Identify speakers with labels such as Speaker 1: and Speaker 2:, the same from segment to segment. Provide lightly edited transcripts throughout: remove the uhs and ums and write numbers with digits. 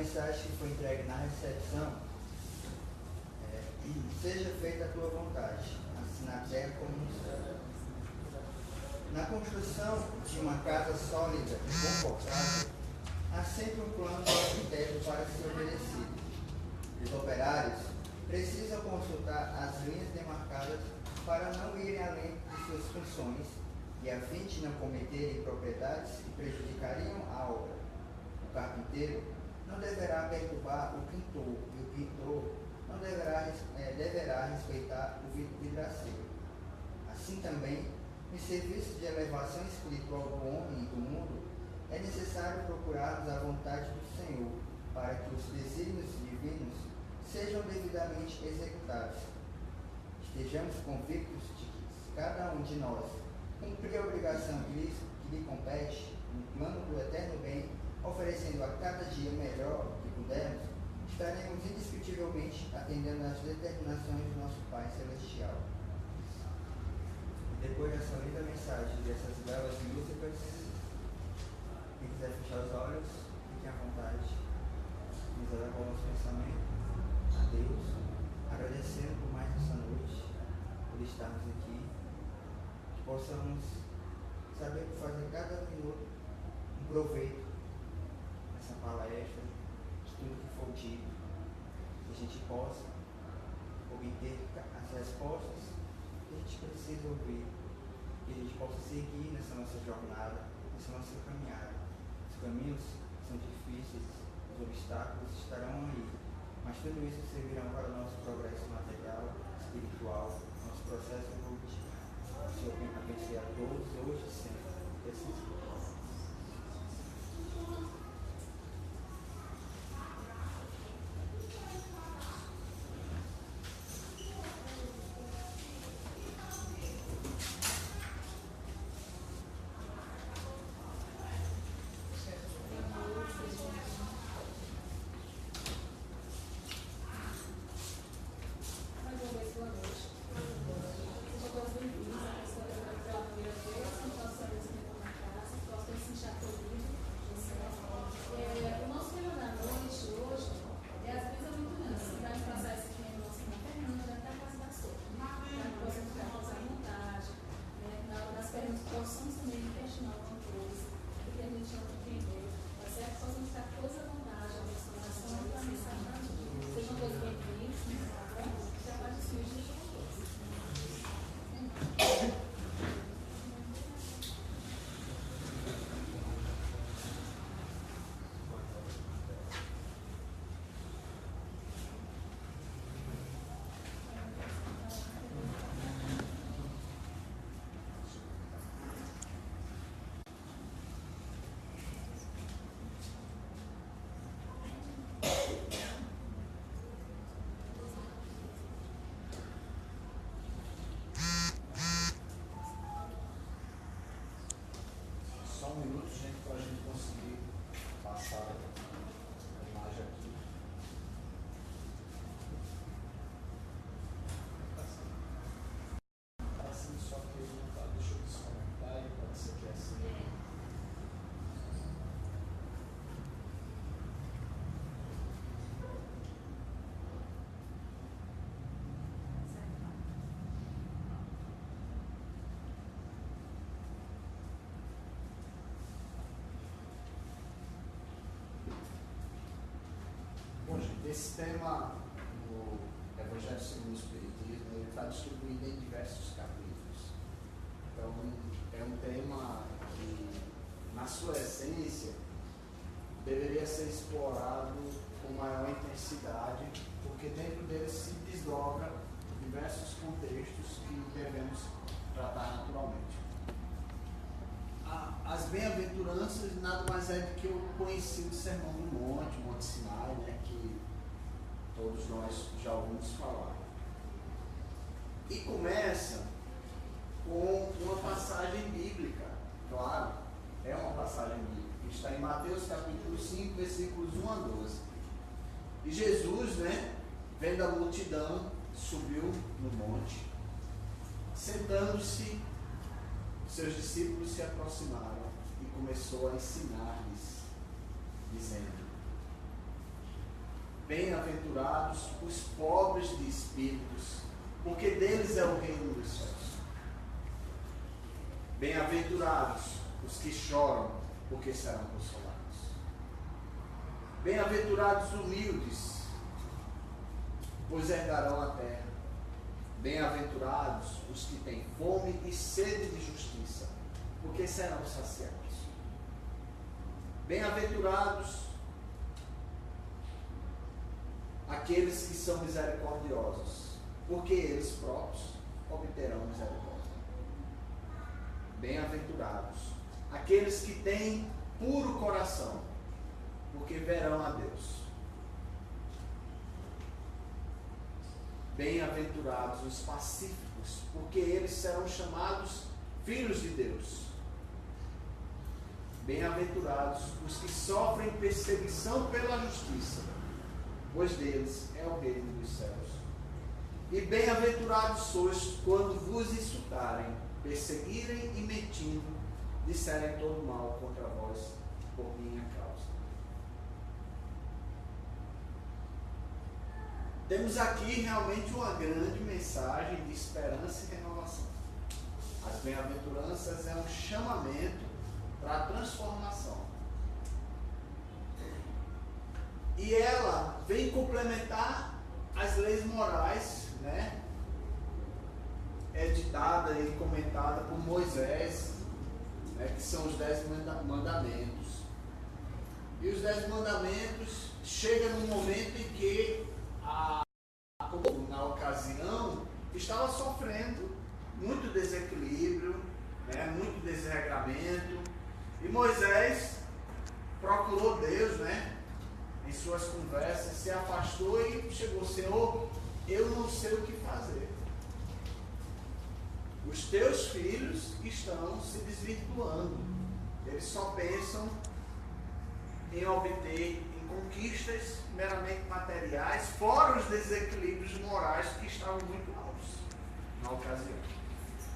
Speaker 1: mensagem que foi entregue na recepção é: seja feita a tua vontade, assim na terra como no céu. Na construção de uma casa sólida e confortável, há sempre um plano do arquiteto para ser obedecido. Os operários precisam consultar as linhas demarcadas para não irem além de suas funções e a fim de não cometerem propriedades que prejudicariam a obra. O carpinteiro não deverá perturbar o pintor e o pintor não deverá respeitar o vidraceiro. Assim também, no serviço de elevação espiritual do homem e do mundo, é necessário procurarmos a vontade do Senhor para que os desígnios divinos sejam devidamente executados. Estejamos convictos de que, se cada um de nós cumprir a obrigação que lhe compete no plano do eterno bem, oferecendo a cada dia o melhor que pudermos, estaremos indiscutivelmente atendendo às determinações do nosso Pai Celestial. E depois dessa linda mensagem, dessas belas músicas, quem quiser fechar os olhos, fiquem à vontade. Nos elevar o nosso pensamento a Deus, agradecendo por mais essa noite, por estarmos aqui, que possamos saber fazer cada minuto um proveito nessa palestra, de tudo que for dito, que a gente possa obter as respostas que a gente precisa ouvir, que a gente possa seguir nessa nossa jornada, nessa nossa caminhada. Os caminhos são difíceis, os obstáculos estarão aí, mas tudo isso servirá para o nosso progresso material, espiritual, nosso processo evolutivo. O Senhor abençoe a todos, hoje e sempre. Que assim seja.
Speaker 2: Só um minuto, gente, para a gente conseguir passar a imagem aqui. Está assim, só que ele não está. Deixa eu desconectar e pode ser que é assim. Bom, gente, esse tema do Evangelho segundo o Espiritismo, ele está distribuído em diversos capítulos. Então, é um tema que, na sua essência, deveria ser explorado com maior intensidade, porque dentro dele se desdobra diversos contextos que devemos tratar naturalmente. As bem-aventuranças nada mais é do que o conhecido Sermão do Monte, Monte Sinai, né, que todos nós já ouvimos falar. E começa com uma passagem bíblica, claro, é uma passagem bíblica, que está em Mateus capítulo 5, versículos 1 a 12. E Jesus, né, vendo a multidão, subiu no monte, sentando-se, seus discípulos se aproximaram e começou a ensinar-lhes, dizendo: Bem-aventurados os pobres de espíritos, porque deles é o reino dos céus. Bem-aventurados os que choram, porque serão consolados. Bem-aventurados os humildes, pois herdarão a terra. Bem-aventurados os que têm fome e sede de justiça, porque serão saciados. Bem-aventurados aqueles que são misericordiosos, porque eles próprios obterão misericórdia. Bem-aventurados aqueles que têm puro coração, porque verão a Deus. Bem-aventurados os pacíficos, porque eles serão chamados filhos de Deus. Bem-aventurados os que sofrem perseguição pela justiça, pois deles é o reino dos céus. E bem-aventurados sois quando vos insultarem, perseguirem e mentindo, disserem todo mal contra vós por minha causa. Temos aqui realmente uma grande mensagem de esperança e renovação. As bem-aventuranças é um chamamento para a transformação. E ela vem complementar as leis morais, né? Editada e comentada por Moisés, né? Que são os 10 mandamentos. E os 10 mandamentos chegam num momento em que na ocasião estava sofrendo muito desequilíbrio, né? Muito desregramento. E Moisés procurou Deus, né? Em suas conversas, se afastou e chegou: Senhor, eu não sei o que fazer. Os teus filhos estão se desvirtuando. Eles só pensam em obter em conquistas meramente materiais, fora os desequilíbrios morais que estavam muito altos na ocasião.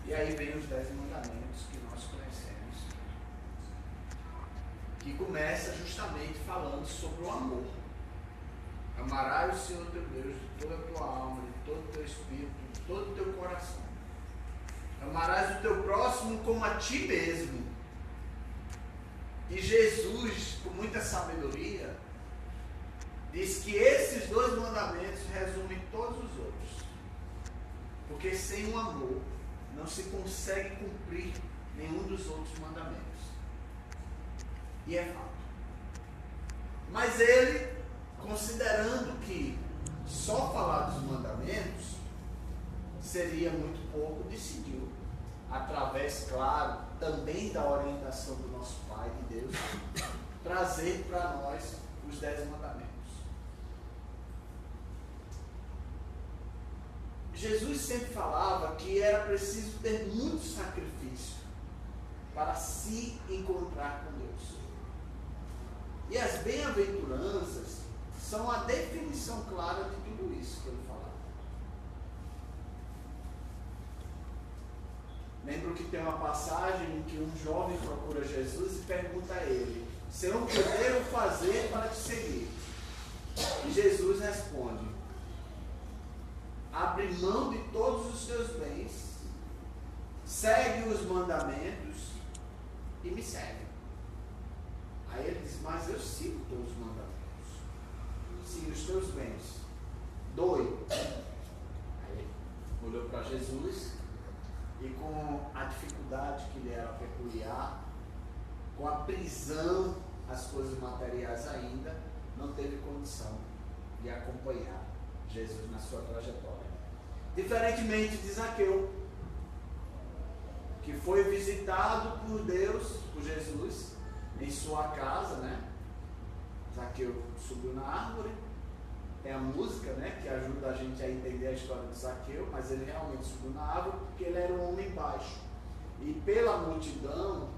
Speaker 2: E aí vem os 10 mandamentos que nós conhecemos, que começa justamente falando sobre o amor. Amarás o Senhor teu Deus de toda a tua alma, de todo o teu espírito, de todo o teu coração. Amarás o teu próximo como a ti mesmo. E Jesus, com muita sabedoria, diz que esses 2 mandamentos resumem todos os outros. Porque sem o amor não se consegue cumprir nenhum dos outros mandamentos. E é fato. Mas ele, considerando que só falar dos mandamentos seria muito pouco, decidiu, através, claro, também da orientação do nosso Pai, de Deus, trazer para nós os 10 mandamentos. Jesus sempre falava que era preciso ter muito sacrifício para se encontrar com Deus. E as bem-aventuranças são a definição clara de tudo isso que ele falava. Lembro que tem uma passagem em que um jovem procura Jesus e pergunta a ele: Senhor, o que eu devo fazer para te seguir? E Jesus responde: abre mão de todos os teus bens, segue os mandamentos e me segue. Aí ele diz: mas eu sigo todos os mandamentos. Siga os teus bens. Doe. Aí ele olhou para Jesus e, com a dificuldade que lhe era peculiar, com a prisão às coisas materiais ainda, não teve condição de acompanhar Jesus na sua trajetória. Diferentemente de Zaqueu, que foi visitado por Deus, por Jesus, em sua casa, né? Zaqueu subiu na árvore. Tem a música, né, que ajuda a gente a entender a história de Zaqueu, mas ele realmente subiu na árvore porque ele era um homem baixo. E pela multidão,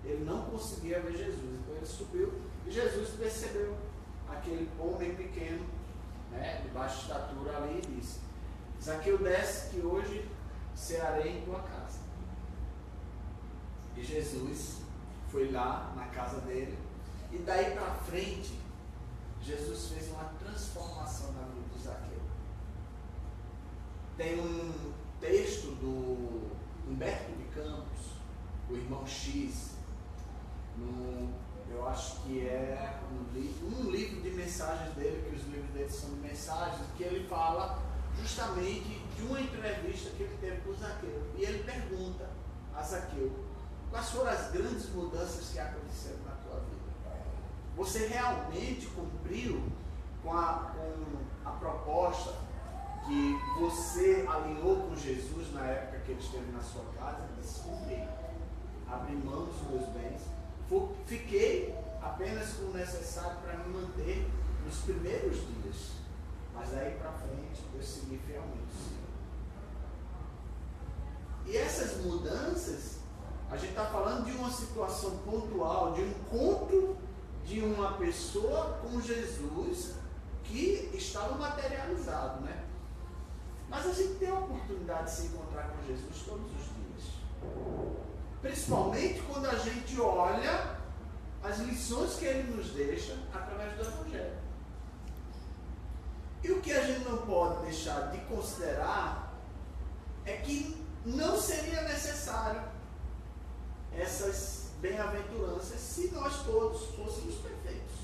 Speaker 2: ele não conseguia ver Jesus. Então ele subiu e Jesus percebeu aquele homem pequeno, né, de baixa estatura ali, e disse: Zaqueu, desce que hoje cearei em tua casa. E Jesus foi lá na casa dele, e daí para frente Jesus fez uma transformação na vida de Zaqueu. Tem um texto do Humberto de Campos, o irmão X, eu acho que é um livro de mensagens dele, que os livros dele são de mensagens, que ele fala justamente de uma entrevista que ele teve com Zaqueu. E ele pergunta a Zaqueu: quais foram as grandes mudanças que aconteceram na tua vida? Você realmente cumpriu com a proposta que você alinhou com Jesus na época que ele esteve na sua casa? Ele disse: cumpri. Abri mão dos meus bens. Fiquei apenas com o necessário para me manter nos primeiros dias. Mas daí para frente eu segui fielmente o Senhor. E essas mudanças, a gente está falando de uma situação pontual, de um encontro de uma pessoa com Jesus que estava materializado, né? Mas a gente tem a oportunidade de se encontrar com Jesus todos os dias. Principalmente quando a gente olha as lições que ele nos deixa através do Evangelho. E o que a gente não pode deixar de considerar é que não seria necessário essas bem-aventuranças se nós todos fôssemos perfeitos.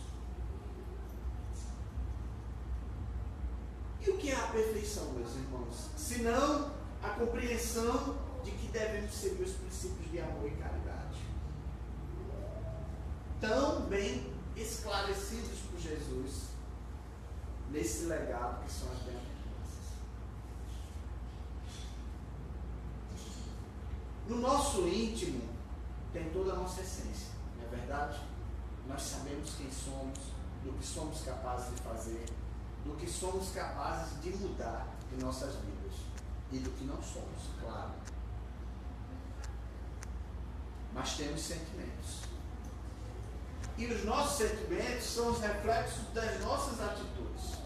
Speaker 2: E o que é a perfeição, meus irmãos? Senão a compreensão de que devemos seguir os princípios de amor e caridade, tão bem esclarecidos por Jesus nesse legado que são as bem-aventuranças. No nosso íntimo tem toda a nossa essência, não é verdade? Nós sabemos quem somos, do que somos capazes de fazer, do que somos capazes de mudar em nossas vidas e do que não somos, claro. Mas temos sentimentos. E os nossos sentimentos são os reflexos das nossas atitudes.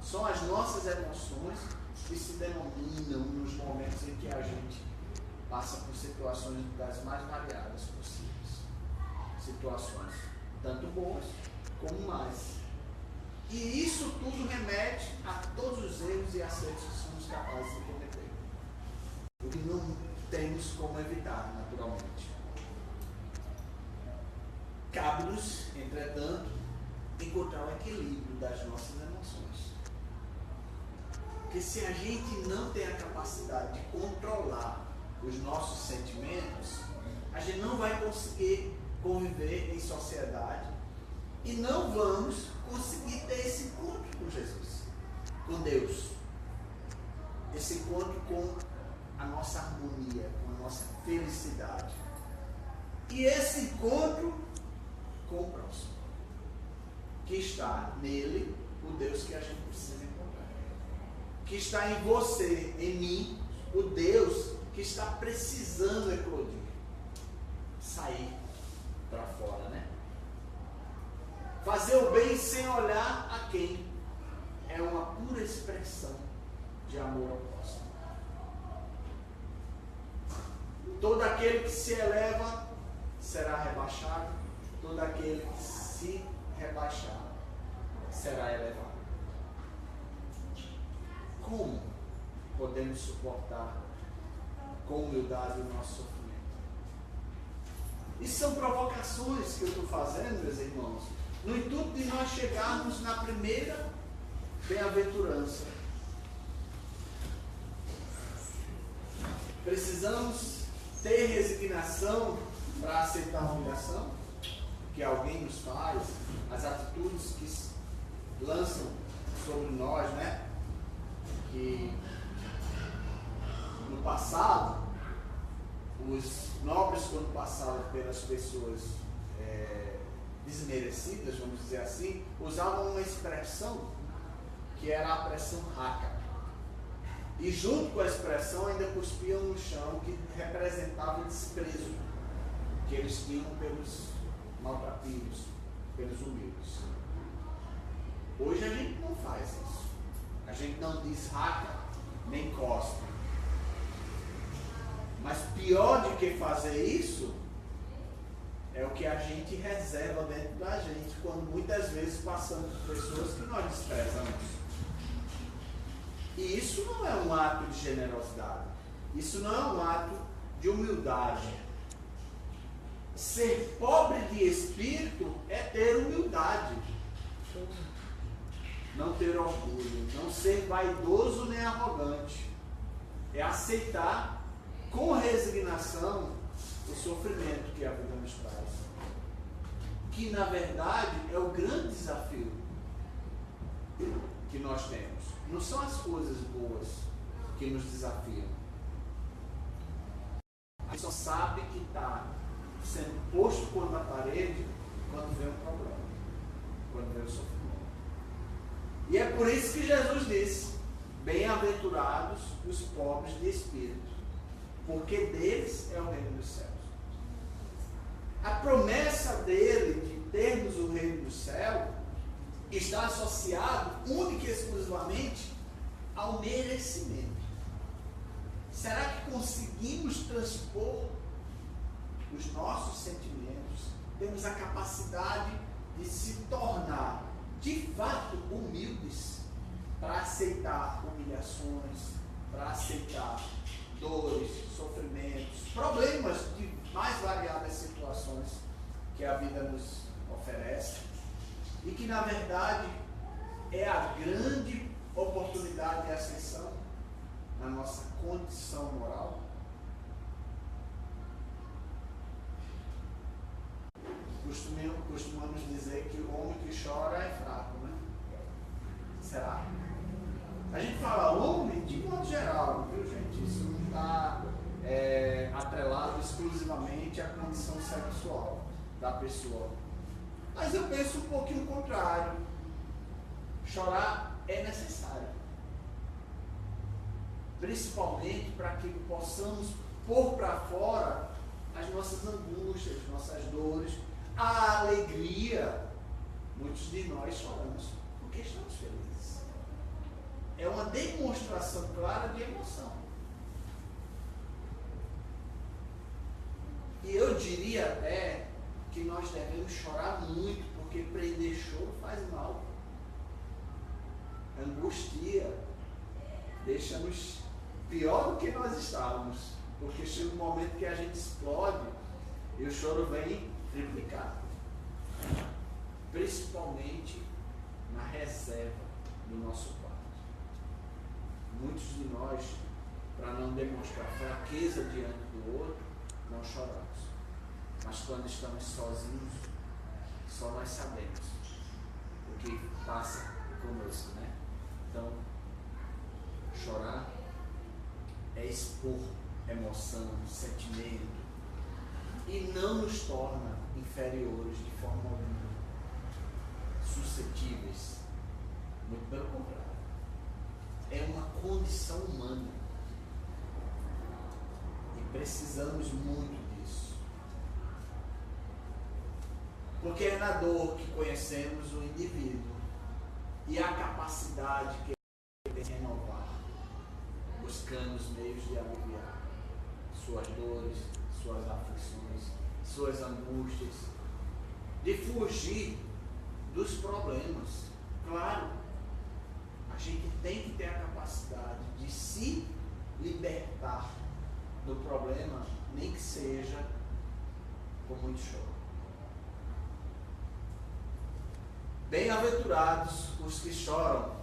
Speaker 2: São as nossas emoções que se denominam nos momentos em que a gente passa por situações das mais variadas possíveis. Situações tanto boas como más. E isso tudo remete a todos os erros e acertos que somos capazes de cometer. O que não temos como evitar, naturalmente. Cabe-nos, entretanto, encontrar o equilíbrio das nossas emoções. Porque se a gente não tem a capacidade de controlar os nossos sentimentos, a gente não vai conseguir conviver em sociedade e não vamos conseguir ter esse encontro com Jesus, com Deus. Esse encontro com a nossa harmonia, com a nossa felicidade. E esse encontro com o próximo, que está nele, o Deus que a gente precisa encontrar, que está em você, em mim, o Deus que está precisando eclodir, sair para fora, né? Fazer o bem sem olhar a quem é uma pura expressão de amor ao próximo. Todo aquele que se eleva será rebaixado. Todo aquele que se rebaixar será elevado. Como podemos suportar com humildade o nosso sofrimento? E são provocações que eu estou fazendo, meus irmãos, no intuito de nós chegarmos na primeira bem-aventurança. Precisamos ter resignação para aceitar a humilhação que alguém nos faz, as atitudes que lançam sobre nós, né? Que no passado, os nobres, quando passavam pelas pessoas desmerecidas, vamos dizer assim, usavam uma expressão que era a pressão raca. E junto com a expressão ainda cuspiam no chão, que representava o desprezo que eles tinham pelos maltrapilhos, pelos humildes. Hoje a gente não faz isso. A gente não diz raca, nem cospe. Mas pior do que fazer isso é o que a gente reserva dentro da gente quando muitas vezes passamos por pessoas que nós desprezamos. E isso não é um ato de generosidade. Isso não é um ato de humildade. Ser pobre de espírito é ter humildade. Não ter orgulho. Não ser vaidoso nem arrogante. É aceitar com resignação o sofrimento que a vida nos traz. Que na verdade é o grande desafio que nós temos. Não são as coisas boas que nos desafiam. A gente só sabe que está sendo posto contra a parede quando vem um problema, quando vem o sofrimento. E é por isso que Jesus disse: bem-aventurados os pobres de espírito, porque deles é o reino dos céus. A promessa dele de termos o reino do céu está associado única e exclusivamente ao merecimento. Será que conseguimos transpor os nossos sentimentos? Temos a capacidade de se tornar de fato humildes para aceitar humilhações, para aceitar dores, sofrimentos, problemas de mais variadas situações que a vida nos oferece e que na verdade é a grande oportunidade de ascensão na nossa condição moral? Costumamos dizer que o homem que chora é fraco, né? Será? A gente fala homem de modo geral, viu, gente? Isso não está atrelado exclusivamente à condição sexual da pessoa. Mas eu penso um pouquinho o contrário. Chorar é necessário. Principalmente para que possamos pôr para fora as nossas angústias, nossas dores, a alegria. Muitos de nós choramos porque estamos felizes. É uma demonstração clara de emoção. E eu diria até que nós devemos chorar muito, porque prender choro faz mal. Angustia, deixa-nos pior do que nós estávamos, porque chega um momento que a gente explode e o choro vem triplicado, principalmente na reserva do nosso quarto. Muitos de nós, para não demonstrar fraqueza diante do outro, não choramos, mas quando estamos sozinhos, só nós sabemos o que passa conosco, né? Então, chorar é expor emoção, sentimento, e não nos torna inferiores de forma alguma, suscetíveis. Muito pelo contrário. É uma condição humana. E precisamos muito disso. Porque é na dor que conhecemos o indivíduo e a capacidade que ele tem de renovar, buscando os meios de aliviar suas dores, suas aflições, suas angústias, de fugir dos problemas. Claro, a gente tem que ter a capacidade de se libertar do problema, nem que seja com muito choro. Bem-aventurados os que choram,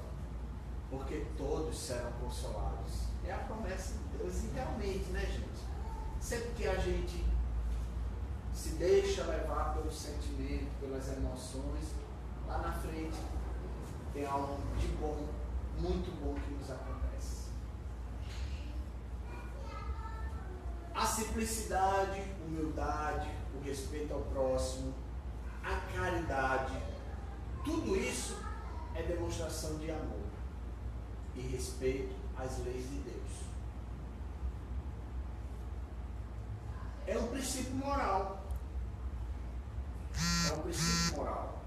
Speaker 2: porque todos serão consolados. É a promessa de Deus. E realmente, né, gente? Sempre que a gente se deixa levar pelo sentimento, pelas emoções, lá na frente tem algo de bom, muito bom que nos acontece. A simplicidade, humildade, o respeito ao próximo, a caridade, tudo isso é demonstração de amor e respeito às leis de Deus. É um princípio moral. É um princípio moral.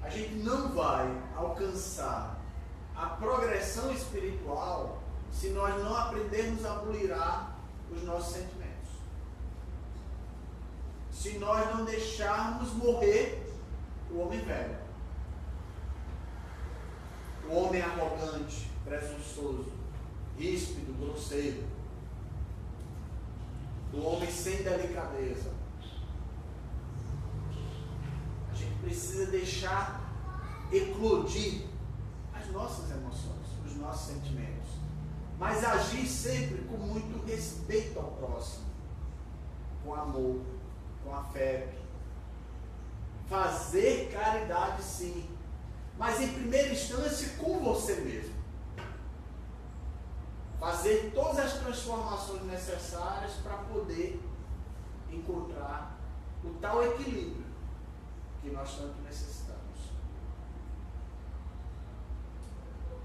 Speaker 2: A gente não vai alcançar a progressão espiritual se nós não aprendermos a bulirar os nossos sentimentos. se nós não deixarmos morrer o homem velho. O homem arrogante, presunçoso, ríspido, grosseiro. O homem sem delicadeza. A gente precisa deixar eclodir as nossas emoções, os nossos sentimentos. Mas agir sempre com muito respeito ao próximo. Com amor, com afeto. Fazer caridade sim. Mas em primeira instância com você mesmo. Fazer todas as transformações necessárias para poder encontrar o tal equilíbrio que nós tanto necessitamos.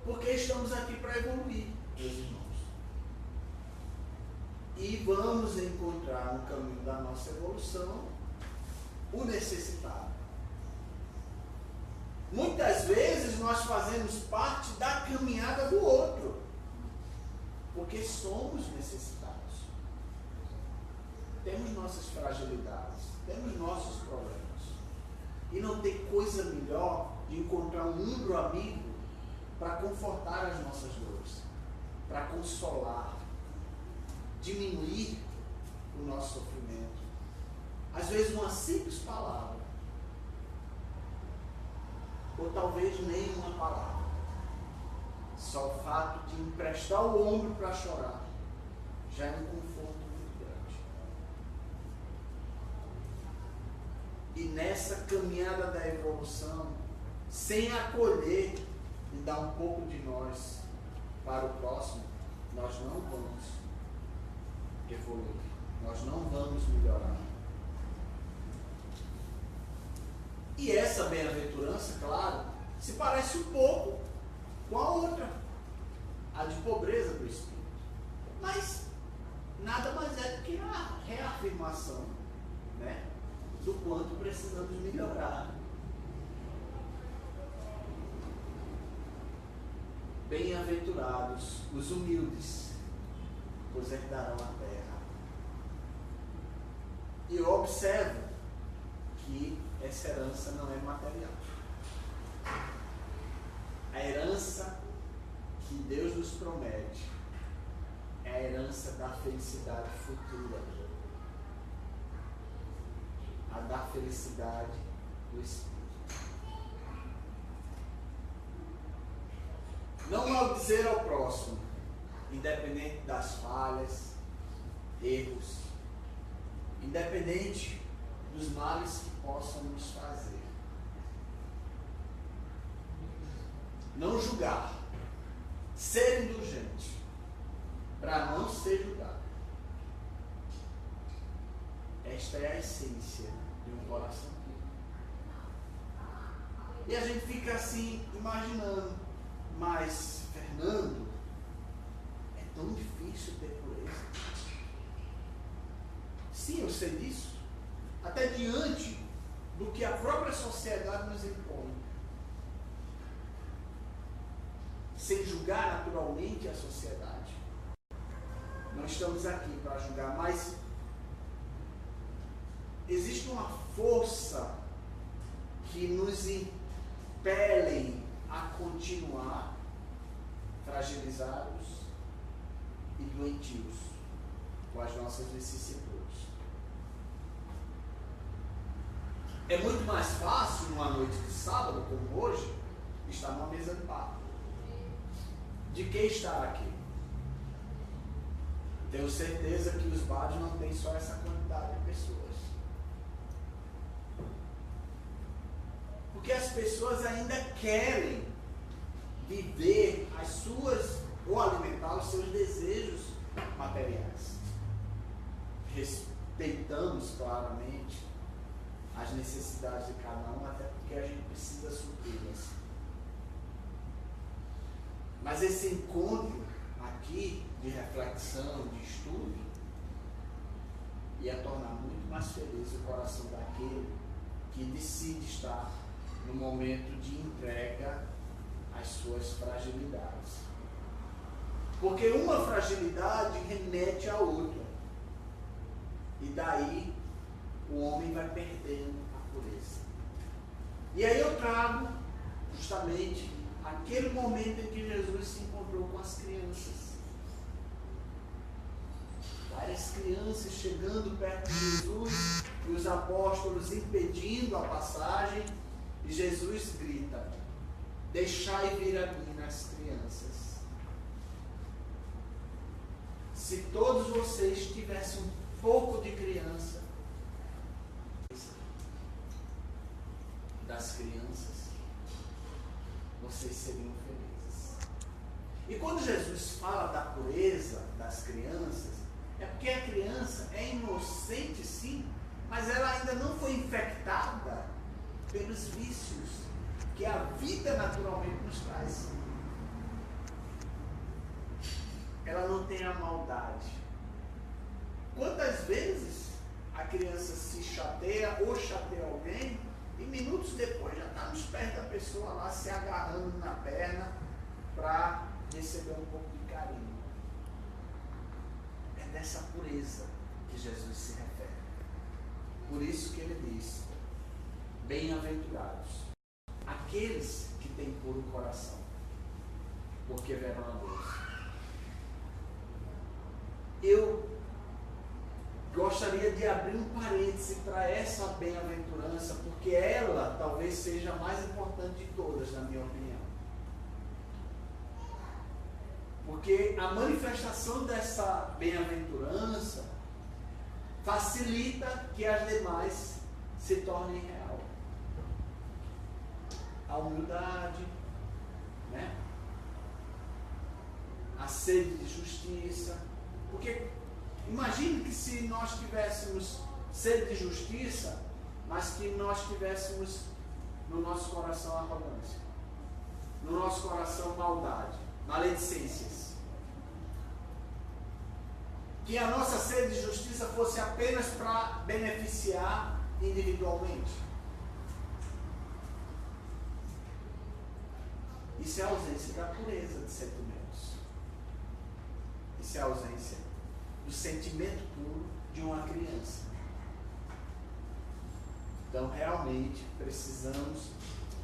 Speaker 2: Porque estamos aqui para evoluir, meus irmãos. E vamos encontrar no caminho da nossa evolução o necessitado. Muitas vezes nós fazemos parte da caminhada do outro, porque somos necessitados. Temos nossas fragilidades, temos nossos problemas. E não tem coisa melhor de encontrar um ombro amigo para confortar as nossas dores, para consolar, diminuir o nosso sofrimento. Às vezes uma simples palavra, ou talvez nenhuma palavra. Só o fato de emprestar o ombro para chorar já é um conforto muito grande. E nessa caminhada da evolução, sem acolher e dar um pouco de nós para o próximo, nós não vamos evoluir, nós não vamos melhorar. E essa bem-aventurança, claro, se parece um pouco com a outra, a de pobreza do espírito. Mas nada mais é do que a reafirmação, né, do quanto precisamos melhorar. Bem-aventurados os humildes, pois herdarão a terra. E eu observo que essa herança não é material. A herança que Deus nos promete é a herança da felicidade futura, a da felicidade do Espírito. Não maldizer ao próximo, independente das falhas, erros, independente dos males que possam nos fazer. Não julgar, ser indulgente, para não ser julgado. Esta é a essência de um coração puro. E a gente fica assim, imaginando, mas, Fernando, é tão difícil ter pureza. Sim, eu sei disso. Até diante do que a própria sociedade nos impõe. Sem julgar naturalmente a sociedade. Não estamos aqui para julgar, mas existe uma força que nos impele a continuar fragilizados e doentios com as nossas vicissitudes. É muito mais fácil, numa noite de sábado, como hoje, estar numa mesa de papo. De que estar aqui? Tenho certeza que os bares não têm só essa quantidade de pessoas. Porque as pessoas ainda querem viver as suas, ou alimentar os seus desejos materiais. Respeitamos claramente as necessidades de cada um, até porque a gente precisa supri-las. Mas esse encontro aqui de reflexão, de estudo, ia tornar muito mais feliz o coração daquele que decide estar no momento de entrega às suas fragilidades. Porque uma fragilidade remete à outra. E daí o homem vai perdendo a pureza. E aí eu trago justamente aquele momento em que Jesus se encontrou com as crianças. Várias crianças chegando perto de Jesus e os apóstolos impedindo a passagem, e Jesus grita: deixai vir a mim as crianças. Se todos vocês tivessem um pouco de criança, das crianças, vocês seriam felizes. E quando Jesus fala da pureza das crianças, é porque a criança é inocente, sim, mas ela ainda não foi infectada pelos vícios que a vida naturalmente nos traz. Ela não tem a maldade. Quantas vezes a criança se chateia ou chateia alguém e minutos depois já está nos pés da pessoa lá se agarrando na perna para receber um pouco de carinho. É dessa pureza que Jesus se refere. Por isso que ele diz: bem-aventurados aqueles que têm puro coração, porque verão a Deus. Eu gostaria de abrir um parêntese para essa bem-aventurança, porque ela talvez seja a mais importante de todas, na minha opinião. Porque a manifestação dessa bem-aventurança facilita que as demais se tornem real. A humildade, né? A sede de justiça. Porque imagine que se nós tivéssemos sede de justiça, mas que nós tivéssemos no nosso coração arrogância, no nosso coração maldade, maledicências. Que a nossa sede de justiça fosse apenas para beneficiar individualmente. Isso é a ausência da pureza de sentimentos. Isso é a ausência do sentimento puro de uma criança. Então, realmente, precisamos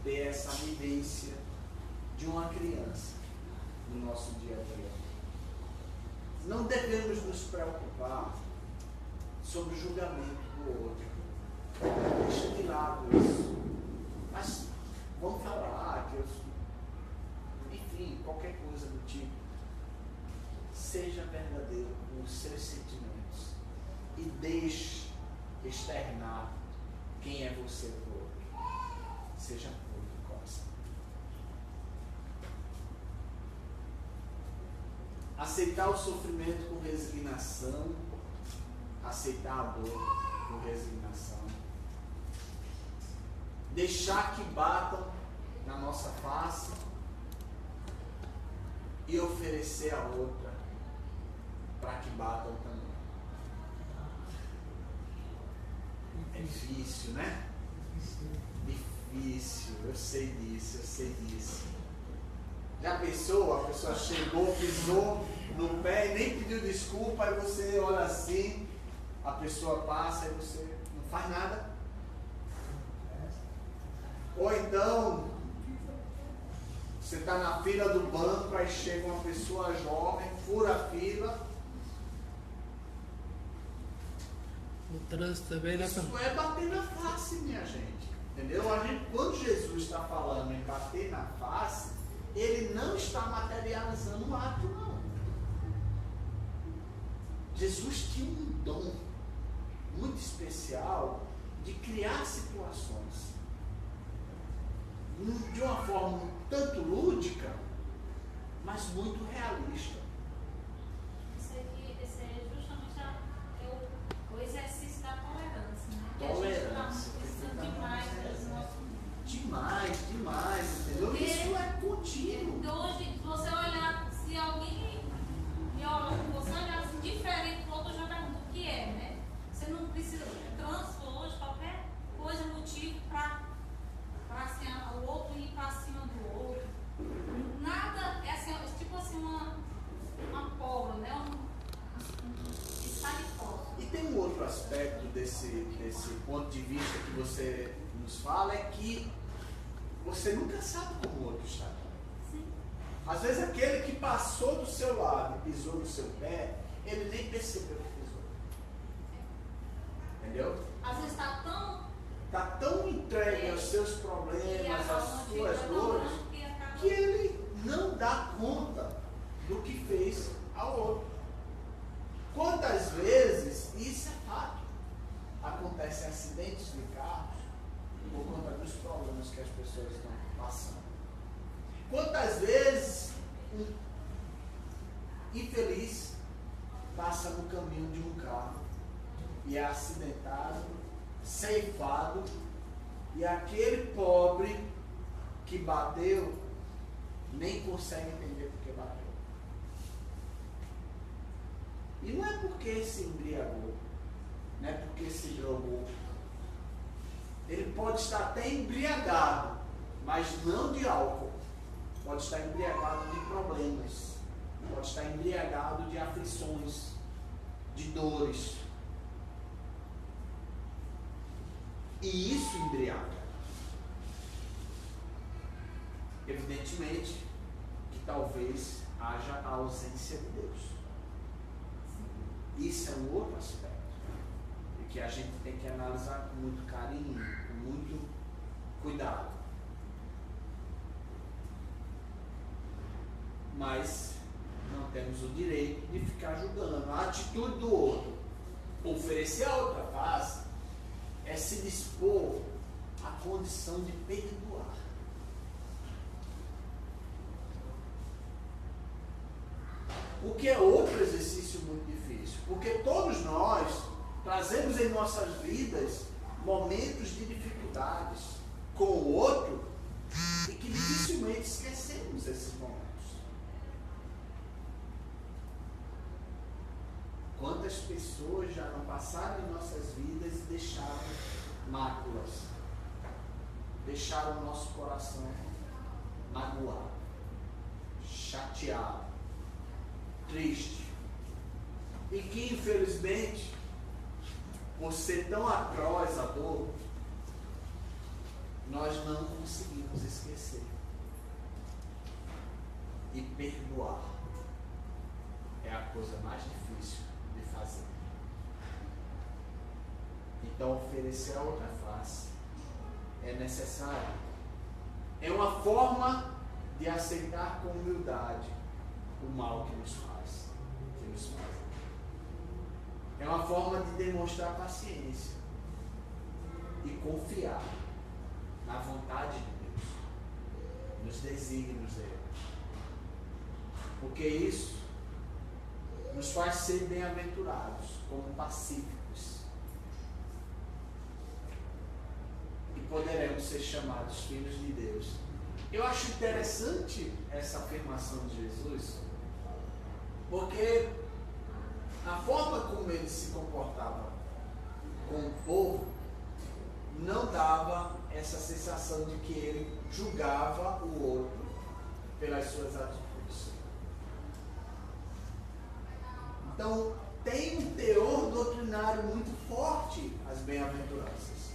Speaker 2: ter essa vivência de uma criança no nosso dia a dia. Não devemos nos preocupar sobre o julgamento do outro. Deixa de lado isso. Mas vamos falar que eu... Enfim, qualquer coisa do tipo. Seja verdadeiro com os seus sentimentos e deixe externar quem é você para o outro. Seja puro de coração. Aceitar o sofrimento com resignação, aceitar a dor com resignação, deixar que batam na nossa face e oferecer a outra para que batam também. É difícil, né? Difícil, eu sei disso. Já pensou? A pessoa chegou, pisou no pé e nem pediu desculpa, aí você olha assim, a pessoa passa e você não faz nada. Ou então, você está na fila do banco, aí chega uma pessoa jovem, fura a fila.
Speaker 3: No trânsito também, né?
Speaker 2: Isso é bater na face, minha gente. Entendeu? Quando Jesus está falando em bater na face, ele não está materializando o ato, não. Jesus tinha um dom muito especial de criar situações de uma forma um tanto lúdica, mas muito realista.
Speaker 4: Esse é justamente o exercício da tolerância, né?
Speaker 2: Tolerância. Demais, entendeu?
Speaker 4: Porque
Speaker 2: isso é contínuo.
Speaker 4: Hoje, você olhar, se alguém me olha, você olhar assim, diferente do outro, já pergunta o que é, né? Você não precisa, trânsito hoje, qualquer coisa, motivo para assim, o outro ir para cima do outro. Nada, é assim, tipo assim,
Speaker 2: desse ponto de vista que você nos fala é que você nunca sabe como o outro está.
Speaker 4: Sim.
Speaker 2: Às vezes aquele que passou do seu lado e pisou no seu pé, ele nem percebeu que pisou. Entendeu?
Speaker 4: Às vezes está
Speaker 2: tão entregue aos seus problemas, às suas dores, que ele não dá conta do que fez ao outro. Quantas vezes, isso é fato, acontecem acidentes de carros por conta dos problemas que as pessoas estão passando. Quantas vezes um infeliz passa no caminho de um carro e é acidentado, ceifado, e aquele pobre que bateu nem consegue entender por que bateu. E não é porque se embriagou, não é porque se drogou. Ele pode estar até embriagado, mas não de álcool. Pode estar embriagado de problemas, pode estar embriagado de aflições, de dores. E isso embriaga. Evidentemente que talvez haja a ausência de Deus. Isso é um outro aspecto. E que a gente tem que analisar com muito carinho, com muito cuidado. Mas não temos o direito de ficar julgando a atitude do outro. Oferecer a outra face é se dispor à condição de perdoar. O que é outro exercício muito difícil, porque todos nós trazemos em nossas vidas momentos de dificuldades com o outro e que dificilmente esquecemos esses momentos. Quantas pessoas já não passaram em nossas vidas e deixaram máculas, deixaram o nosso coração magoado, chateado, triste, e que infelizmente, por ser tão atroz a dor, nós não conseguimos esquecer. E perdoar é a coisa mais difícil de fazer. Então, oferecer a outra face é necessário. É uma forma de aceitar com humildade o mal que nos faz. É uma forma de demonstrar paciência e confiar na vontade de Deus, nos desígnios dele. Porque isso nos faz ser bem-aventurados, como pacíficos. E poderemos ser chamados filhos de Deus. Eu acho interessante essa afirmação de Jesus, porque a forma como ele se comportava com o povo não dava essa sensação de que ele julgava o outro pelas suas atitudes. Então, tem um teor doutrinário muito forte as bem-aventuranças.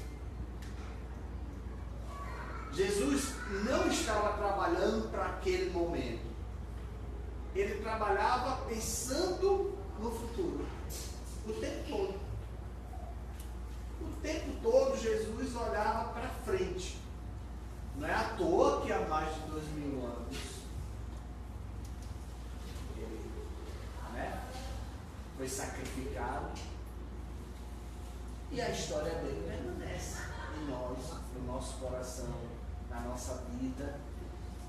Speaker 2: Jesus não estava trabalhando para aquele momento. Ele trabalhava pensando no futuro. O tempo todo. O tempo todo Jesus olhava para frente. Não é à toa que há mais de 2000 anos ele, foi sacrificado. E a história dele permanece em nós, no nosso coração, na nossa vida.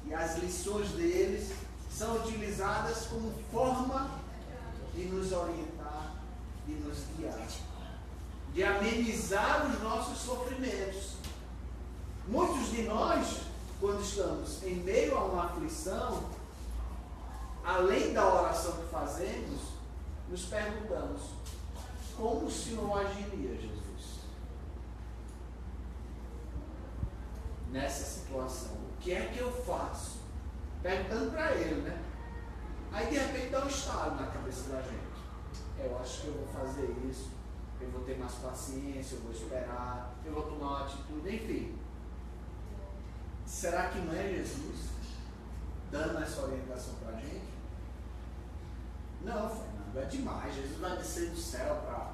Speaker 2: E as lições deles são utilizadas como forma de nos orientar, de nos guiar, de amenizar os nossos sofrimentos. Muitos de nós, quando estamos em meio a uma aflição, além da oração que fazemos, nos perguntamos: como o Senhor agiria, Jesus, nessa situação? O que é que eu faço? Perguntando para ele, né? Aí de repente dá um estalo na cabeça da gente. Eu acho que eu vou fazer isso, eu vou ter mais paciência, eu vou esperar, eu vou tomar uma atitude, enfim. Será que não é Jesus dando essa orientação para a gente? Não, Fernando, é demais. Jesus vai descer do céu para...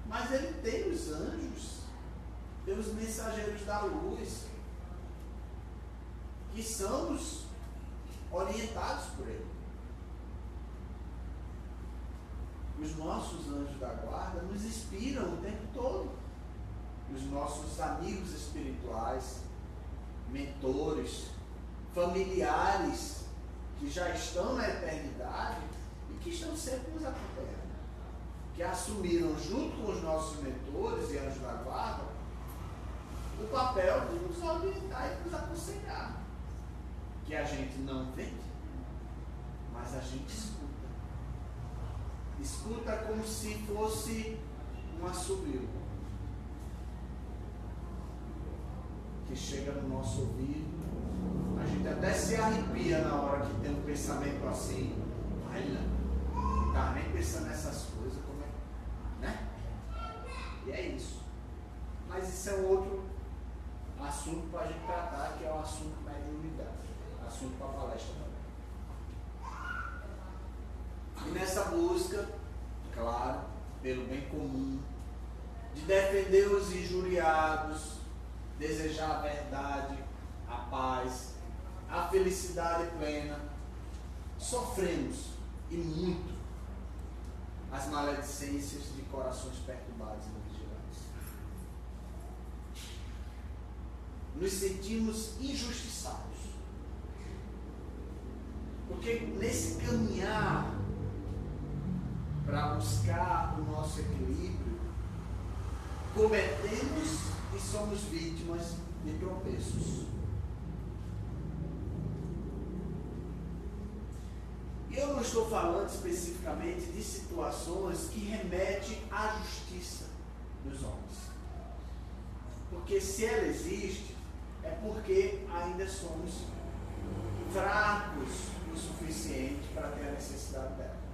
Speaker 2: Mas ele tem os anjos, tem os mensageiros da luz, que são os orientados por ele. Os nossos anjos da guarda nos inspiram o tempo todo. Os nossos amigos espirituais, mentores, familiares que já estão na eternidade e que estão sempre nos acompanhando, que assumiram junto com os nossos mentores e anjos da guarda o papel de nos orientar e nos aconselhar, que a gente não vê, mas a gente escuta. Escuta como se fosse um assobio que chega no nosso ouvido. A gente até se arrepia na hora que tem um pensamento assim. Olha, não estava nem pensando nessas coisas, como é, né? E é isso. Mas isso é um outro assunto para a gente tratar, que é o assunto da mediunidade, assunto para a palestra também. E nessa busca, claro, pelo bem comum, de defender os injuriados, desejar a verdade, a paz, a felicidade plena, sofremos, e muito, as maledicências de corações perturbados e vigilantes. Nos sentimos injustiçados, porque nesse caminhar para buscar o nosso equilíbrio, cometemos e somos vítimas de tropeços. E eu não estou falando especificamente de situações que remetem à justiça dos homens. Porque se ela existe, é porque ainda somos fracos o suficiente para ter a necessidade dela.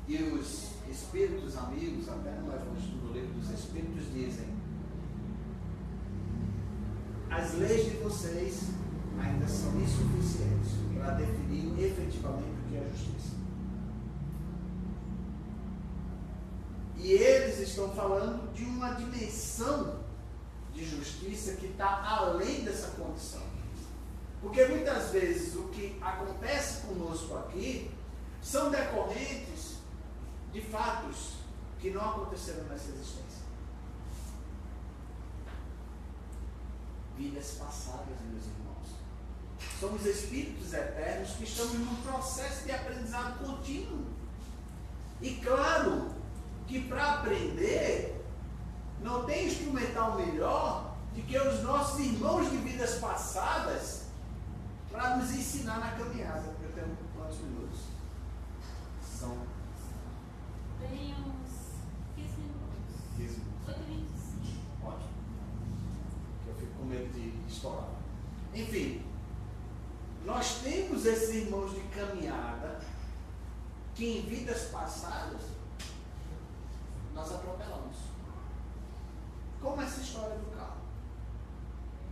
Speaker 2: E os espíritos amigos, até no livro dos Espíritos, dizem: as leis de vocês ainda são insuficientes para definir efetivamente o que é justiça. E eles estão falando de uma dimensão de justiça que está além dessa condição. Porque muitas vezes o que acontece conosco aqui são decorrentes de fatos que não aconteceram nessa existência. Vidas passadas, meus irmãos. Somos espíritos eternos que estamos num processo de aprendizado contínuo. E claro que para aprender não tem instrumental melhor do que os nossos irmãos de vidas passadas para nos ensinar na caminhada. Eu tenho quantos minutos? São
Speaker 4: Tem uns 15 minutos.
Speaker 2: 15 minutos.
Speaker 4: 8h25.
Speaker 2: Ótimo. Eu fico com medo de estourar. Enfim, nós temos esses irmãos de caminhada que em vidas passadas nós atropelamos. Como essa história do carro.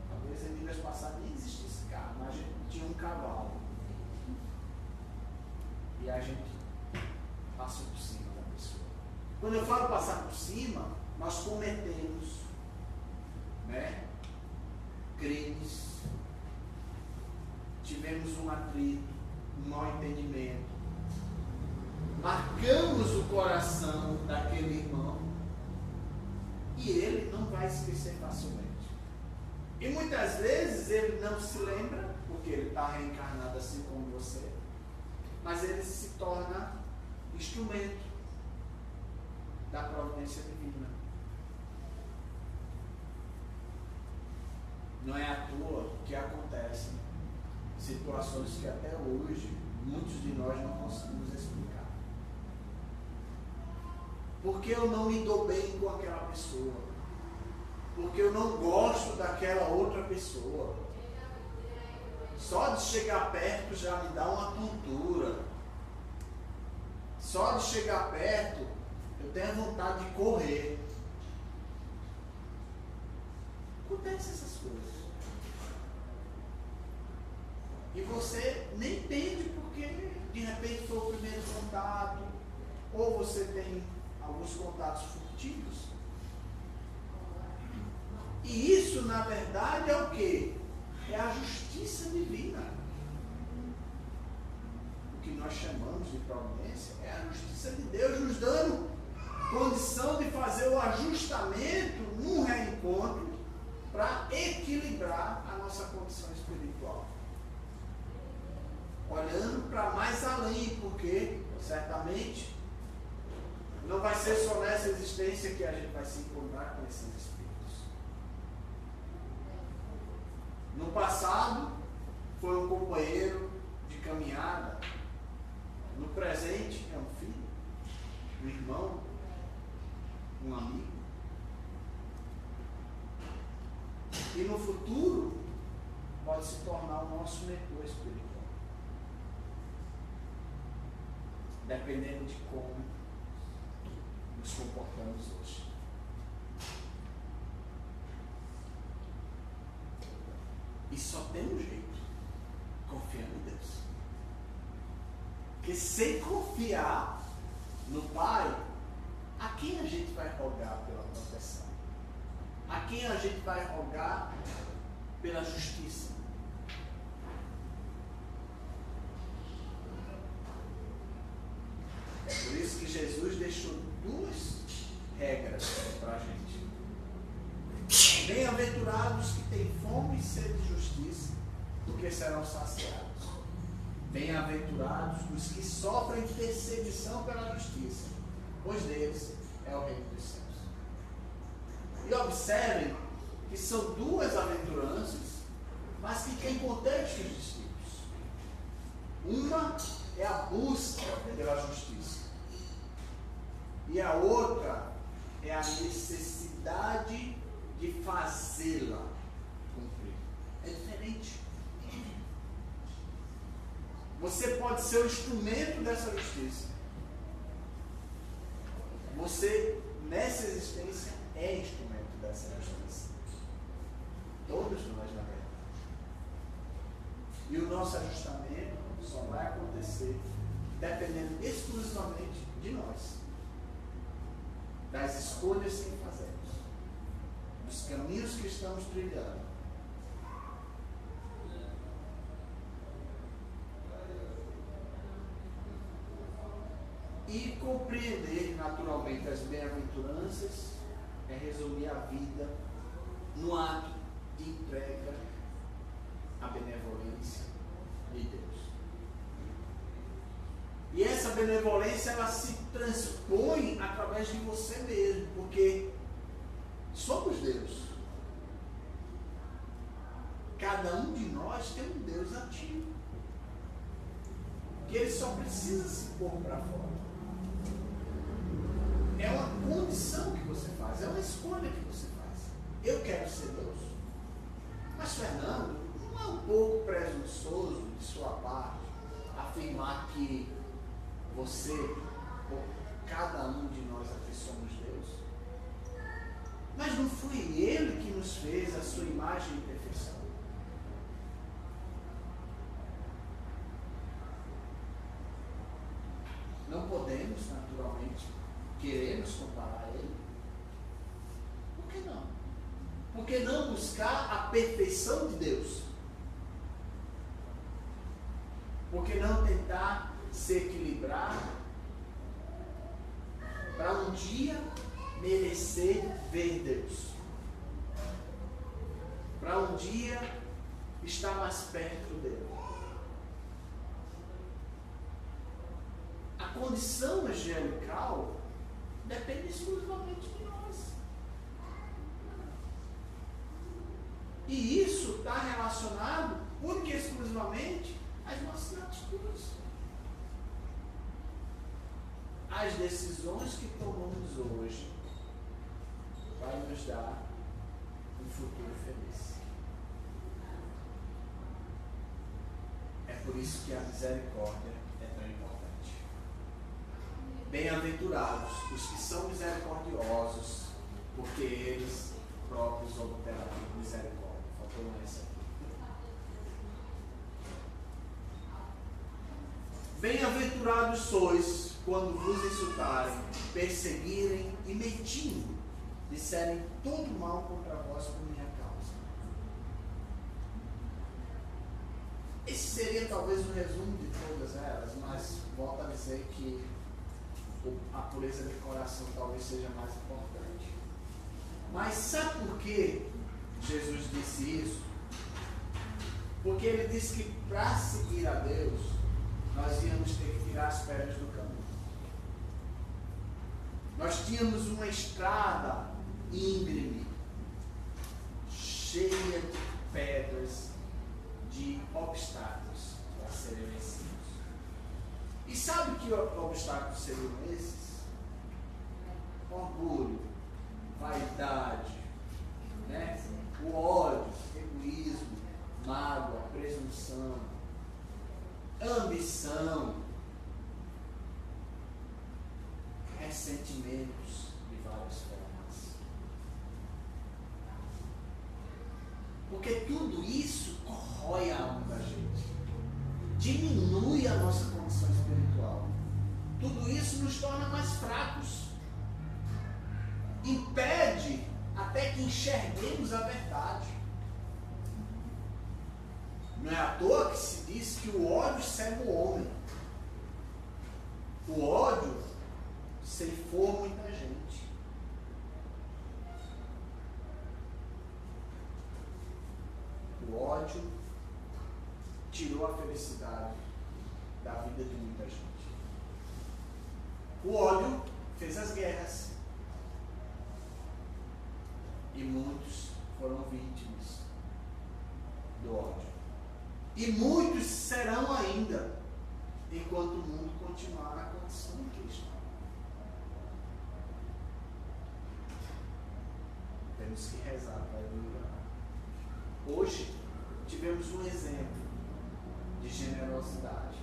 Speaker 2: Talvez em vidas passadas nem existisse carro, mas a gente tinha um cavalo. E a gente passou por cima da pessoa. Quando eu falo passar por cima, nós cometemos, né, crimes, tivemos um atrito, um mau entendimento, marcamos o coração daquele irmão e ele não vai esquecer facilmente. E muitas vezes ele não se lembra, porque ele está reencarnado assim como você, mas ele se torna instrumento da providência divina. Não é à toa que acontecem situações que até hoje muitos de nós não conseguimos explicar. Porque eu não me dou bem com aquela pessoa. Porque eu não gosto daquela outra pessoa. Só de chegar perto já me dá uma tontura. Só de chegar perto, eu tenho vontade de correr. Acontece essas coisas. E você nem entende porque de repente foi o primeiro contato, ou você tem alguns contatos furtivos. E isso, na verdade, é o quê? É a justiça divina. O que nós chamamos de providência é a justiça de Deus nos dando condição de fazer o ajustamento num reencontro para equilibrar a nossa condição espiritual. Olhando para mais além, porque certamente não vai ser só nessa existência que a gente vai se encontrar com esses espíritos. No passado, foi um companheiro de caminhada. No presente, é um filho, um irmão, um amigo. E no futuro, pode se tornar o nosso mentor espiritual. Dependendo de como nos comportamos hoje. E só tem um jeito: confiando em Deus. Porque sem confiar no Pai, a quem a gente vai rogar pela proteção? A quem a gente vai rogar pela justiça? É por isso que Jesus deixou duas regras para a gente. Bem-aventurados que têm fome e sede de justiça, porque serão saciados. Bem-aventurados os que sofrem perseguição pela justiça, pois deles é o reino dos céus. E observem que são duas aventuranças, mas que têm contextos distintos. Uma é a busca pela justiça, e a outra é a necessidade de fazê-la cumprir. É diferente. Você pode ser o instrumento dessa justiça. Você, nessa existência, é instrumento dessa justiça. Todos nós, na verdade. E o nosso ajustamento só vai acontecer dependendo exclusivamente de nós. Das escolhas que fazemos. Dos caminhos que estamos trilhando. E compreender naturalmente as bem-aventuranças é resumir a vida no ato de entrega à benevolência de Deus. E essa benevolência, ela se transpõe através de você mesmo, porque somos Deus. Cada um de nós tem um Deus ativo, que ele só precisa se pôr para fora. É uma condição que você faz, é uma escolha que você faz. Eu quero ser Deus. Mas Fernando, não é um pouco presunçoso de sua parte afirmar que você, ou cada um de nós aqui somos Deus? Mas não foi Ele que nos fez a sua imagem e perfeição? Não podemos, naturalmente, queremos comparar a Ele? Por que não? Por que não buscar a perfeição de Deus? Por que não tentar se equilibrar para um dia merecer ver Deus? Para um dia estar mais perto dele? A condição angelical depende exclusivamente de nós. E isso está relacionado única e exclusivamente às nossas atitudes. As decisões que tomamos hoje vai nos dar um futuro feliz. É por isso que a misericórdia é tão importante. Bem-aventurados os que são misericordiosos, porque eles próprios obterão misericórdia. Faltou essa aqui. Bem-aventurados sois quando vos insultarem, perseguirem e mentindo, disserem todo mal contra vós por minha causa. Esse seria talvez o resumo de todas elas, mas volto a dizer que a pureza de coração talvez seja mais importante. Mas sabe por que Jesus disse isso? Porque ele disse que para seguir a Deus, nós íamos ter que tirar as pedras do caminho. Nós tínhamos uma estrada íngreme, cheia de pedras, de obstáculos para serem vencidos. E sabe que obstáculos seriam esses? Orgulho, vaidade, né? O ódio, egoísmo, mágoa, presunção, ambição, ressentimentos de várias formas. Porque tudo isso corrói a alma da gente, diminui a nossa condição espiritual. Tudo isso nos torna mais fracos, impede até que enxerguemos a verdade. Não é à toa que se diz que o ódio cega o homem. O ódio ceifou muita gente. O ódio tirou a felicidade da vida de muita gente. O ódio fez as guerras. E muitos foram vítimas do ódio. E muitos serão ainda, enquanto o mundo continuar na condição em que está. Temos que rezar para melhorar. Hoje, tivemos um exemplo de generosidade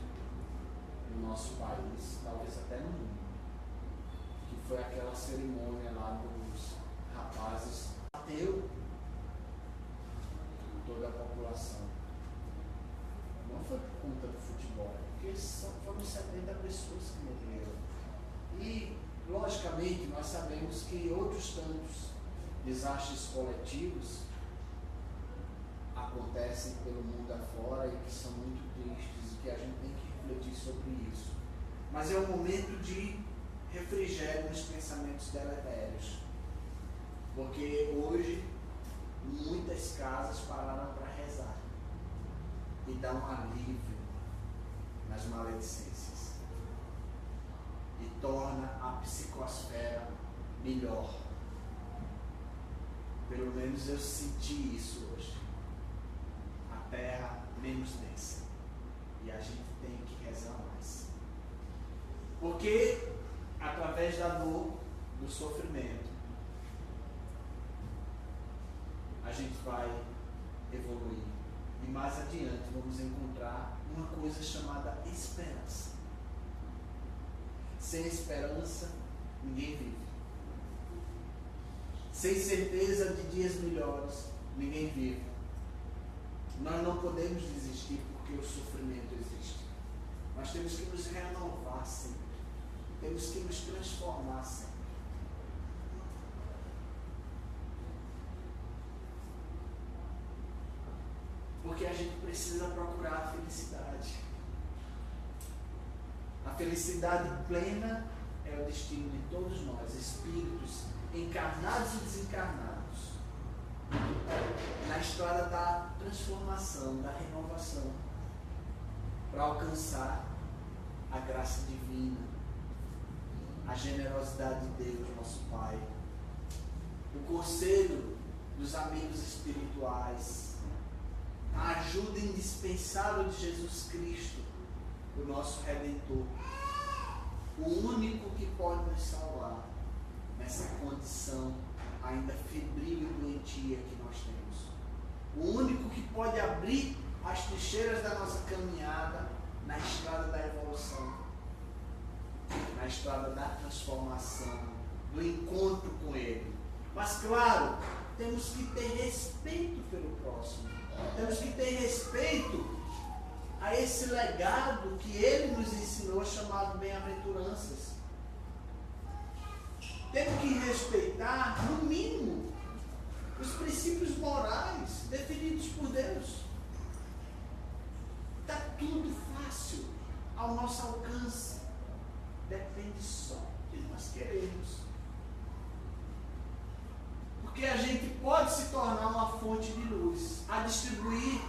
Speaker 2: no nosso país, talvez até no mundo, que foi aquela cerimônia lá dos rapazes, bateu toda a população. Não foi por conta do futebol, porque foram 70 pessoas que morreram. E, logicamente, nós sabemos que outros tantos desastres coletivos acontecem pelo mundo afora e que são muito tristes e que a gente tem que refletir sobre isso. Mas é um momento de refrigério nos pensamentos deletérios. Porque hoje muitas casas pararam para rezar e dar um alívio nas maledicências e torna a psicosfera melhor. Pelo menos eu senti isso hoje. A terra menos densa. E a gente tem que rezar mais. Porque através da dor, do sofrimento, a gente vai evoluir. E mais adiante vamos encontrar uma coisa chamada esperança. Sem esperança, ninguém vive. Sem certeza de dias melhores, ninguém vive. Nós não podemos desistir porque o sofrimento existe. Nós temos que nos renovar sempre. Temos que nos transformar sempre. Porque a gente precisa procurar a felicidade. A felicidade plena é o destino de todos nós, espíritos encarnados e desencarnados, na estrada da transformação, da renovação, para alcançar a graça divina, a generosidade de Deus, nosso Pai, o conselho dos amigos espirituais, a ajuda indispensável de Jesus Cristo, o nosso Redentor, o único que pode nos salvar nessa condição ainda febril e doentia que nós temos, o único que pode abrir as trincheiras da nossa caminhada na estrada da evolução. na estrada da transformação, do encontro com Ele. Mas claro, temos que ter respeito pelo próximo. Temos que ter respeito a esse legado que Ele nos ensinou, chamado bem-aventuranças. Temos que respeitar, no mínimo, os princípios morais definidos por Deus. Está tudo fácil ao nosso alcance. Depende só de nós queremos. Porque a gente pode se tornar uma fonte de luz, a distribuir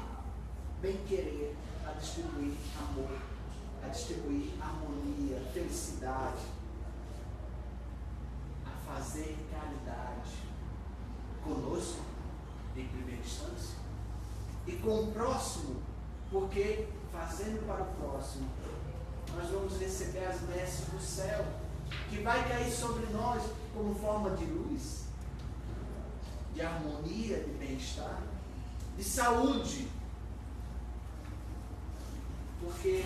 Speaker 2: bem-querer, a distribuir amor, a distribuir harmonia, felicidade, a fazer caridade conosco, em primeira instância, e com o próximo, porque fazendo para o próximo, nós vamos receber as bênçãos do céu, que vai cair sobre nós como forma de luz, de harmonia, de bem-estar, de saúde. Porque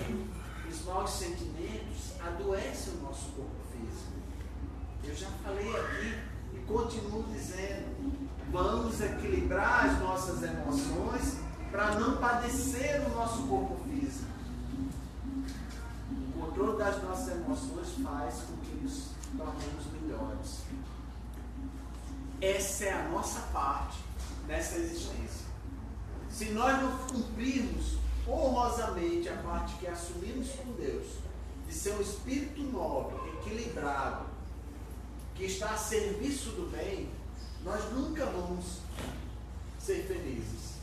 Speaker 2: os maus sentimentos adoecem o nosso corpo físico. Eu já falei aqui e continuo dizendo, vamos equilibrar as nossas emoções para não padecer o nosso corpo físico. O controle das nossas emoções faz com que nos tornemos melhores. Essa é a nossa parte nessa existência. Se nós não cumprirmos honrosamente a parte que assumimos com Deus, de ser um espírito nobre, equilibrado, que está a serviço do bem, nós nunca vamos ser felizes.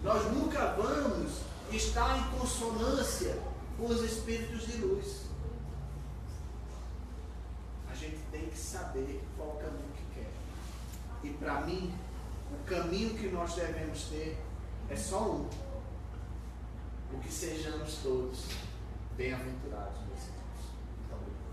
Speaker 2: Nós nunca vamos estar em consonância com os espíritos de luz. A gente tem que saber qual o caminho que quer. E para mim, o caminho que nós devemos ter é só um. O que sejamos todos bem-aventurados, meus irmãos. Muito obrigado.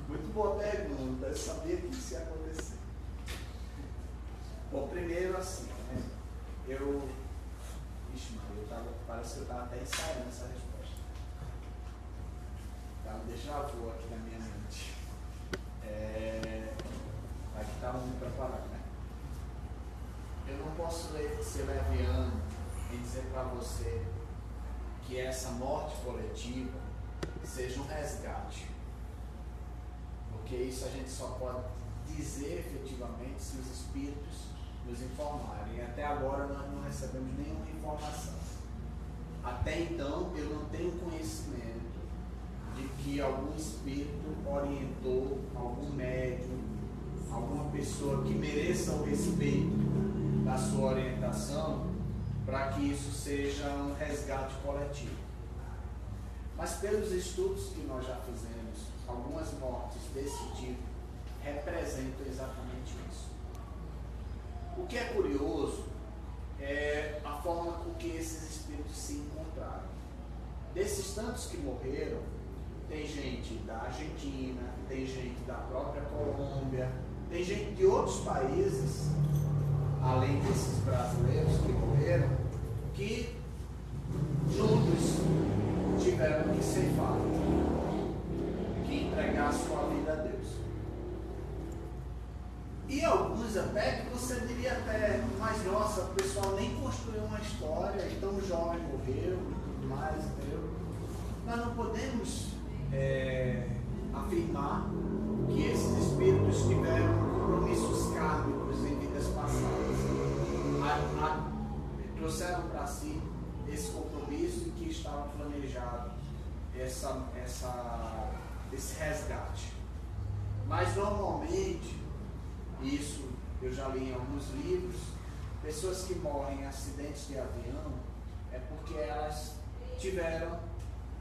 Speaker 2: Muito boa pergunta, eu sabia que isso ia acontecer. Bom, primeiro assim, né? Parece que eu estava até ensaiando essa resposta. Tá um déjà vu aqui na minha mente. Aqui está muito preparado, né? Eu não posso ser leviano em dizer para você que essa morte coletiva seja um resgate. Porque isso a gente só pode dizer efetivamente se os espíritos nos informarem. Até agora nós não recebemos nenhuma informação. Até então eu não tenho conhecimento de que algum espírito orientou algum médium, alguma pessoa que mereça o respeito da sua orientação para que isso seja um resgate coletivo. Mas pelos estudos que nós já fizemos, algumas mortes desse tipo representam exatamente isso. O que é curioso é a forma com que esses espíritos se encontraram. Desses tantos que morreram, tem gente da Argentina, tem gente da própria Colômbia, tem gente de outros países, além desses brasileiros que morreram, que juntos tiveram que ceifar, que entregar a sua vida a Deus. E alguns até que você diria até, mas nossa, o pessoal nem construiu uma história, e tão jovem morreu e tudo mais, entendeu? Nós não podemos afirmar que esses espíritos tiveram compromissos kármicos em vidas passadas. Trouxeram para si esse compromisso e que estava planejado esse resgate. Mas normalmente, isso eu já li em alguns livros, pessoas que morrem em acidentes de avião é porque elas tiveram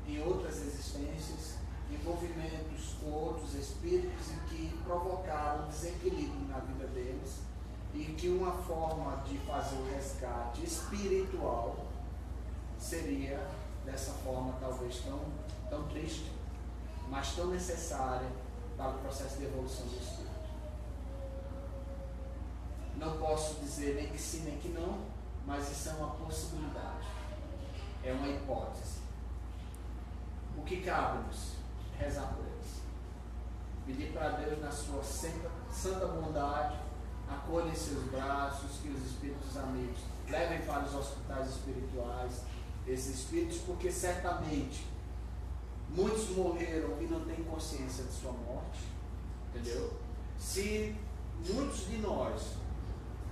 Speaker 2: em outras existências envolvimentos com outros espíritos e que provocaram desequilíbrio na vida deles, e que uma forma de fazer o resgate espiritual seria dessa forma talvez tão triste, mas tão necessária para o processo de evolução do espírito. Não posso dizer nem que sim nem que não, mas isso é uma possibilidade, é uma hipótese. O que cabe-nos? Rezar por eles, pedir para Deus na sua santa bondade, acolha em seus braços, que os espíritos amigos levem para os hospitais espirituais esses espíritos, porque certamente muitos morreram e não têm consciência de sua morte, entendeu? Se muitos de nós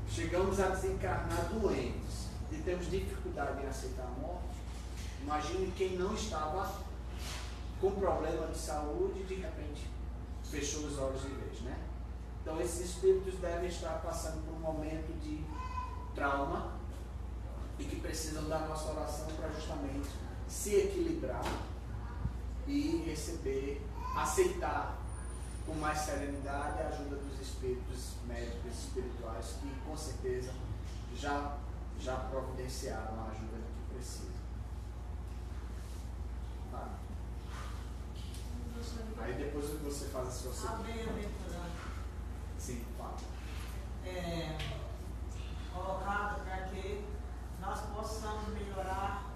Speaker 2: chegamos a desencarnar doentes e temos dificuldade em aceitar a morte, imagine quem não estava com problema de saúde e de repente fechou os olhos de vez, né? Então esses espíritos devem estar passando por um momento de trauma e que precisam da nossa oração para justamente se equilibrar e receber, aceitar com mais serenidade a ajuda dos espíritos médicos espirituais que com certeza já providenciaram a ajuda que precisam. Tá. Aí depois você faz a sua segunda. Sim, fala.
Speaker 5: Colocado para que nós possamos melhorar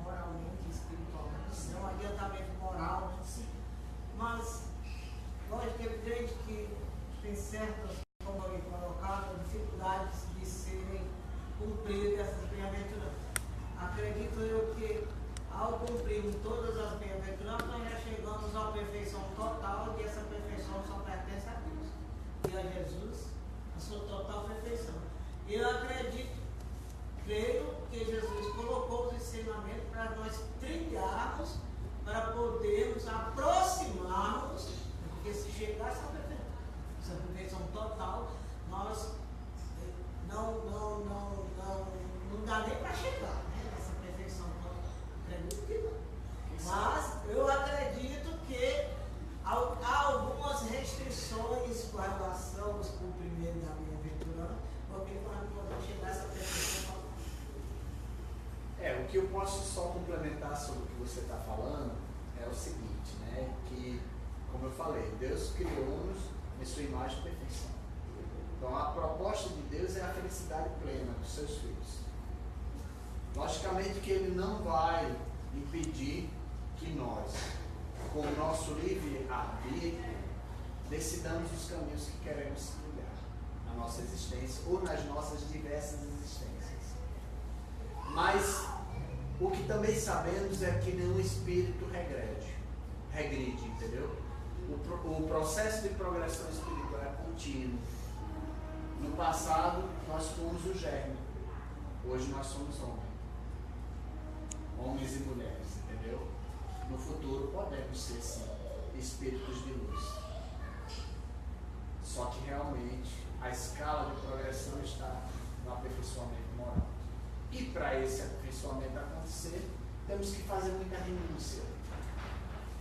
Speaker 5: moralmente, espiritualmente, não adiantamento moral, mas lógico que é evidente que tem certas, como foi colocado, dificuldades de serem cumpridas essas bem-aventuranças. Acredito eu que ao cumprirmos todas as bem-aventuranças, nós já chegamos à perfeição total, e essa perfeição só pertence a Deus e a Jesus, a sua total perfeição. E eu acredito, creio que Jesus colocou os ensinamentos para nós trilharmos, para podermos aproximarmos, porque se chegar essa perfeição total, nós não dá nem para chegar, né, nessa perfeição total. Acredito que não. Mas eu acredito que há algumas restrições com relação aos cumprimentos da bem-aventurança, porque nós não podemos chegar a essa perfeição total.
Speaker 2: O que eu posso só complementar sobre o que você está falando é o seguinte, né? Que, como eu falei, Deus criou-nos em sua imagem e perfeição. Então a proposta de Deus é a felicidade plena dos seus filhos. Logicamente que Ele não vai impedir que nós, com o nosso livre arbítrio, decidamos os caminhos que queremos trilhar na nossa existência ou nas nossas diversas existências. Mas o que também sabemos é que nenhum espírito regride, entendeu? O processo de progressão espiritual é contínuo. No passado, nós fomos o germe. Hoje nós somos homens e mulheres, entendeu? No futuro podemos ser, sim, espíritos de luz. Só que realmente a escala de progressão está no aperfeiçoamento moral. E para esse aperfeiçoamento acontecer, temos que fazer muita renúncia.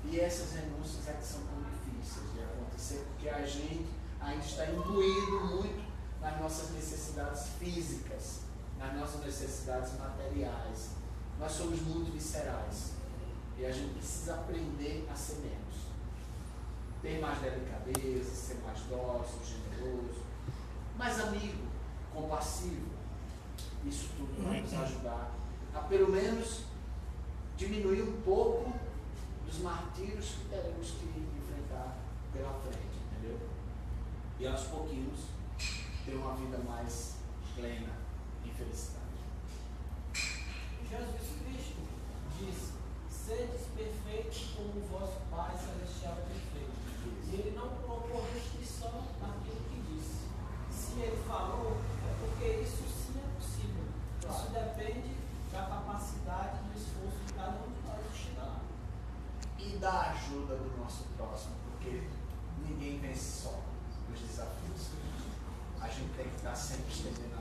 Speaker 2: E essas renúncias é que são tão difíceis de acontecer, porque a gente ainda está imbuído muito nas nossas necessidades físicas, nas nossas necessidades materiais. Nós somos muito viscerais. E a gente precisa aprender a ser menos. Ter mais delicadeza, ser mais dócil, generoso, mais amigo, compassivo. Isso tudo vai nos ajudar a, pelo menos, diminuir um pouco dos martírios que teremos que enfrentar pela frente, entendeu? E aos pouquinhos ter uma vida mais plena em felicidade.
Speaker 6: Jesus Cristo disse: sedes perfeitos como o vosso Pai Celestial é perfeito. E ele não colocou restrição naquilo que disse. Se ele falou, é porque isso sim é possível. Isso depende da capacidade e do esforço de cada um de nós de chegar lá.
Speaker 2: E da ajuda do nosso próximo, porque ninguém vence só os desafios. A gente tem que ficar sempre estendendo